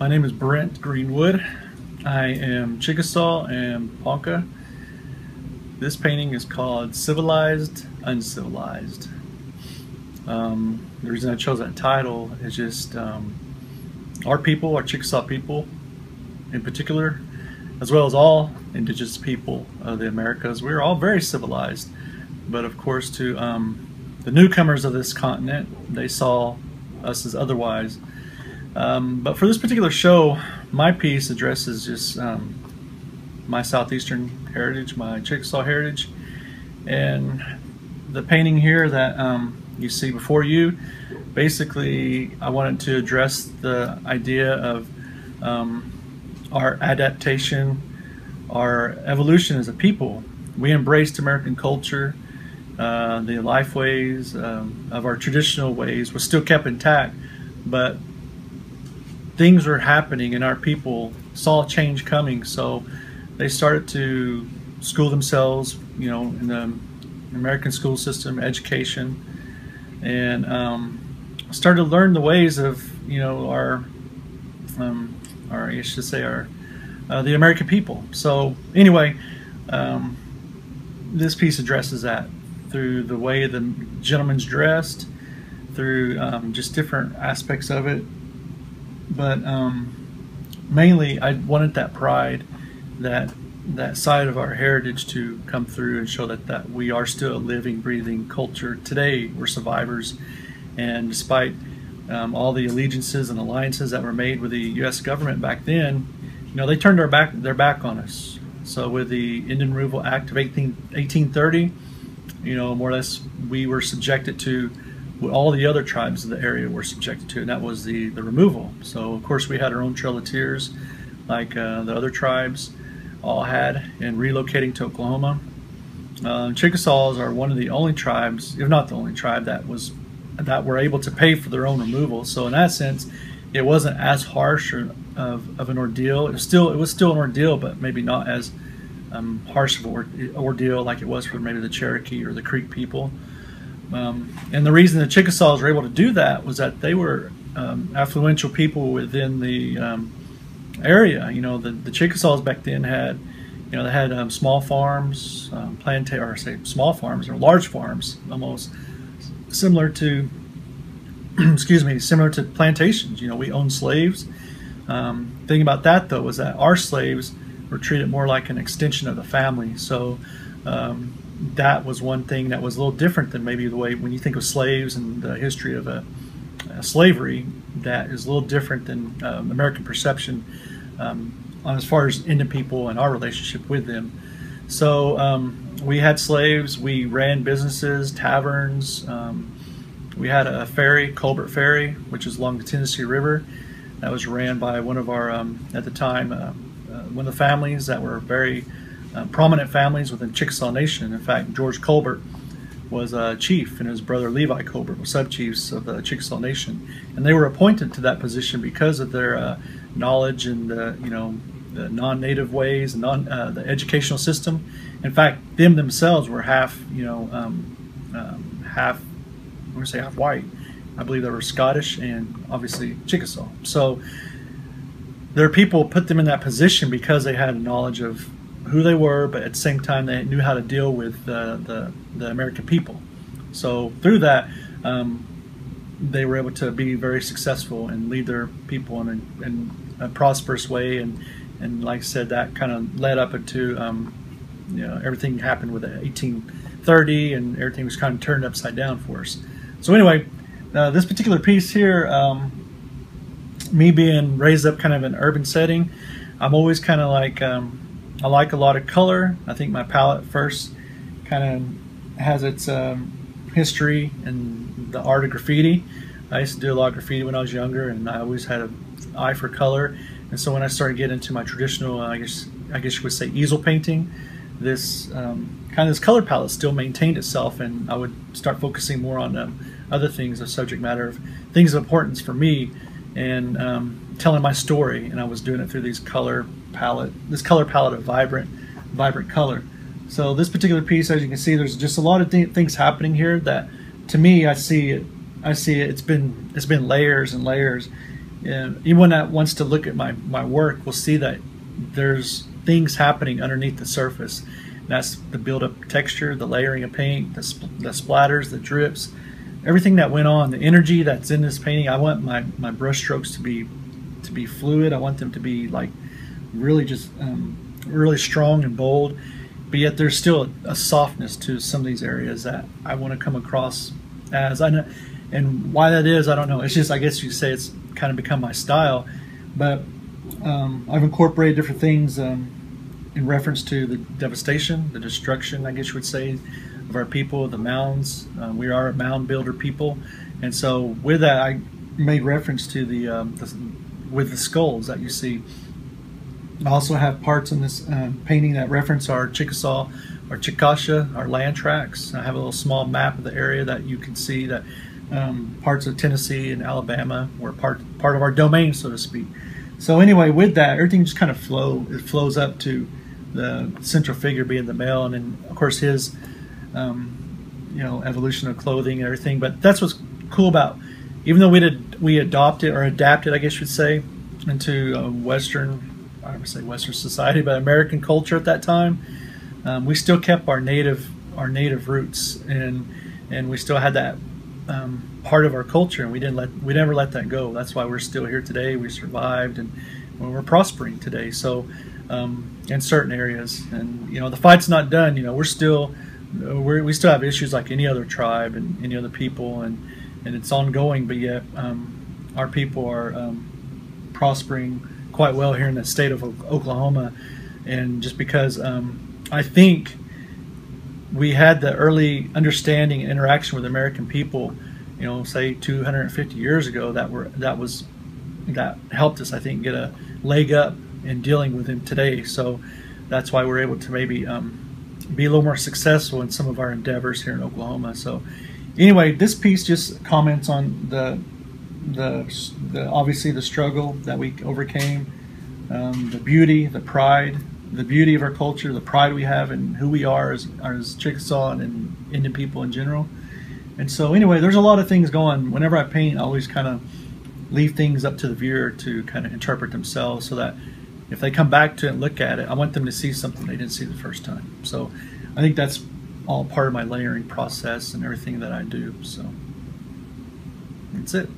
My name is Brent Greenwood. I am Chickasaw and Ponca. This painting is called Civilized Uncivilized. The reason I chose that title is just our people, our Chickasaw people in particular, as well as all indigenous people of the Americas. We're all very civilized, but of course to the newcomers of this continent, they saw us as otherwise. But for this particular show, my piece addresses just my Southeastern heritage, my Chickasaw heritage, and the painting here that you see before you, basically I wanted to address the idea of our adaptation, our evolution as a people. We embraced American culture, the life ways of our traditional ways was still kept intact, but things were happening and our people saw change coming, so they started to school themselves, you know, in the American school system, education, and started to learn the ways of, you know, our I should say our the American people. So anyway, this piece addresses that through the way the gentleman's dressed, through just different aspects of it. But mainly I wanted that pride, that side of our heritage to come through and show that we are still a living, breathing culture. Today we're survivors, and despite all the allegiances and alliances that were made with the U.S. government back then, you know, they turned their back on us. So with the Indian Removal Act of 1830, you know, more or less we were subjected to what all the other tribes of the area were subjected to, and that was the removal. So of course we had our own Trail of Tears, like the other tribes all had, in relocating to Oklahoma. Chickasaws are one of the only tribes, if not the only tribe, that were able to pay for their own removal. So in that sense, it wasn't as harsh of an ordeal. It was still an ordeal, but maybe not as harsh of an ordeal like it was for maybe the Cherokee or the Creek people. And the reason the Chickasaws were able to do that was that they were affluential people within the area. You know, the Chickasaws back then had, you know, they had small farms, small farms or large farms, almost similar to, excuse me, similar to plantations. You know, we owned slaves. Thing about that though was that our slaves were treated more like an extension of the family. So that was one thing that was a little different than maybe the way when you think of slaves and the history of slavery. That is a little different than American perception as far as Indian people and our relationship with them. So we had slaves, we ran businesses, taverns, we had a ferry, Colbert Ferry, which is along the Tennessee River, that was ran by one of our, at the time, one of the families that were very prominent families within Chickasaw Nation. In fact, George Colbert was a chief, and his brother Levi Colbert were sub-chiefs of the Chickasaw Nation, and they were appointed to that position because of their knowledge and you know, the non-native ways and the educational system. In fact, them themselves were half, you know, half, I'm going to say half white. I believe they were Scottish and obviously Chickasaw. So their people put them in that position because they had a knowledge of who they were, but at the same time they knew how to deal with the American people. So through that, they were able to be very successful and lead their people in a prosperous way. And like I said, that kind of led up into you know, everything happened with 1830, and everything was kind of turned upside down for us. So anyway, this particular piece here, me being raised up kind of in an urban setting, I'm always kind of like, I like a lot of color. I think my palette first kind of has its history in the art of graffiti. I used to do a lot of graffiti when I was younger, and I always had an eye for color. And so when I started getting into my traditional, I guess you would say, easel painting, this kind of this color palette still maintained itself, and I would start focusing more on other things of subject matter, of things of importance for me, and telling my story. And I was doing it through this color palette of vibrant color. So this particular piece, as you can see, there's just a lot of things happening here that, to me, I see it. It's been layers and layers, And anyone that wants to look at my work will see that there's things happening underneath the surface. And that's the build-up texture, the layering of paint, the splatters, the drips, everything that went on, the energy that's in this painting. I want my brush strokes to be fluid. I want them to be like really just really strong and bold, but yet there's still a softness to some of these areas that I want to come across as. I know, and why that is, I don't know. It's just, I guess you say it's kind of become my style. But I've incorporated different things in reference to the devastation, the destruction, I guess you would say, of our people, the mounds. We are a mound builder people, and so with that, I made reference to with the skulls that you see. I also have parts in this painting that reference our Chickasaw, our Chickasaw, our land tracks. I have a little small map of the area that you can see that parts of Tennessee and Alabama were part of our domain, so to speak. So anyway, with that, everything just kind of flows up to the central figure being the male, and then of course his evolution of clothing and everything. But that's what's cool about, even though we adopted or adapted, I guess you would say, into I would say Western society, but American culture at that time, we still kept our native roots, and we still had that part of our culture, and we never let that go. That's why we're still here today. We survived, and we're prospering today. So in certain areas, and the fight's not done. We still have issues like any other tribe and any other people, and it's ongoing. But yet our people are prospering quite well here in the state of Oklahoma, and just because I think we had the early understanding and interaction with American people, say 250 years ago, that helped us, I think, get a leg up in dealing with him today. So that's why we're able to maybe be a little more successful in some of our endeavors here in Oklahoma. So anyway, this piece just comments on the obviously the struggle that we overcame, the beauty, the pride, the beauty of our culture, the pride we have in who we are as Chickasaw and Indian people in general. And so anyway, there's a lot of things going. Whenever I paint, I always kind of leave things up to the viewer to kind of interpret themselves, so that if they come back to it and look at it, I want them to see something they didn't see the first time. So I think that's all part of my layering process and everything that I do. So that's it.